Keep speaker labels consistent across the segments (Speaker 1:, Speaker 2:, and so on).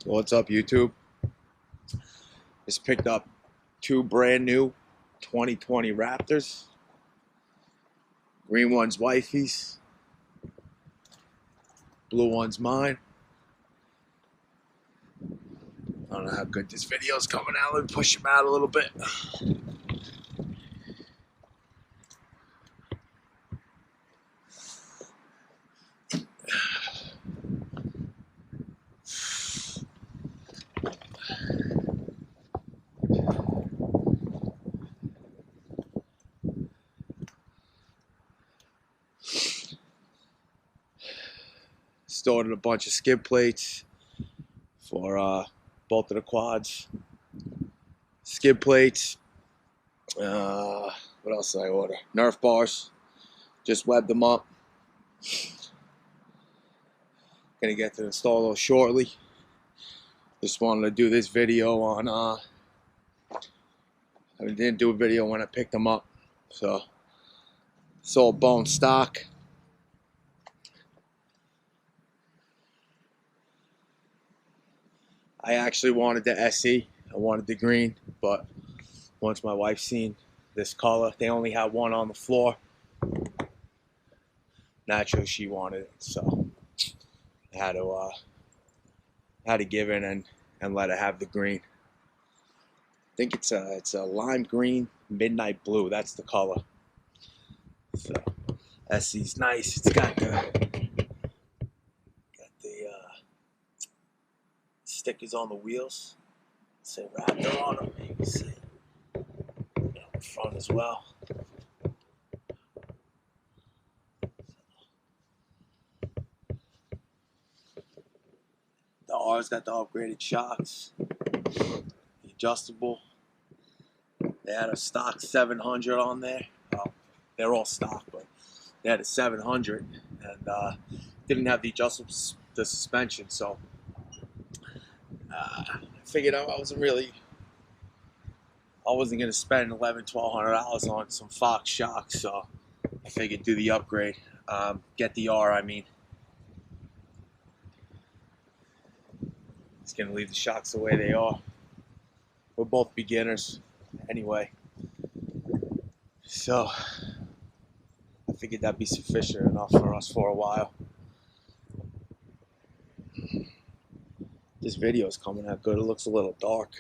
Speaker 1: What's up, YouTube? Just picked up two brand new 2020 Raptors. Green one's wifey's, blue one's mine. I don't know how good this video's coming out. Let me push him out a little bit. Stored a bunch of skid plates for both of the quads. Skid plates. What else did I order? Nerf bars. Just webbed them up. Gonna get to install those shortly. Just wanted to do this video on. I didn't do a video when I picked them up, so it's all bone stock. I actually wanted the SE. I wanted the green, but once my wife seen this color, they only had one on the floor. Naturally, she wanted it, so I had to give in and let her have the green. I think it's a lime green, midnight blue. That's the color. So SE's nice. It's got the stickers on the wheels. Say Raptor on them. You can see on the front as well. The R's got the upgraded shocks, the adjustable. They had a stock 700 on there. They're all stock, but they had a 700 and didn't have the adjustable suspension, so I figured I wasn't going to spend $1,100–1,200 on some Fox shocks, so I figured do the upgrade, get the R. I mean, just going to leave the shocks the way they are. We're both beginners anyway, so I figured that'd be sufficient enough for us for a while. This video is coming out good. It looks a little dark.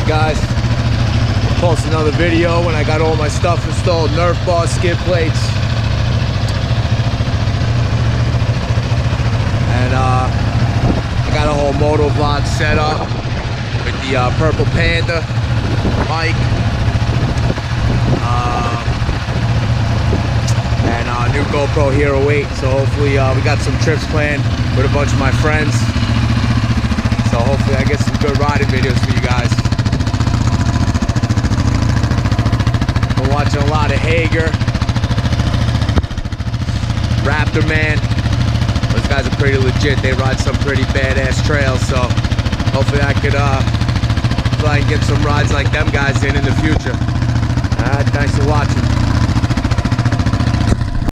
Speaker 1: guys. I'll post another video when I got all my stuff installed. Nerf bars, skid plates. And I got a whole moto vlog set up with the Purple Panda mic. And new GoPro Hero 8. So hopefully we got some trips planned with a bunch of my friends. So hopefully I get some good riding videos for you guys. Been watching a lot of Hager, Raptor, man. Those guys are pretty legit. They ride some pretty badass trails. So hopefully I could try and get some rides like them guys in the future. Thanks for watching.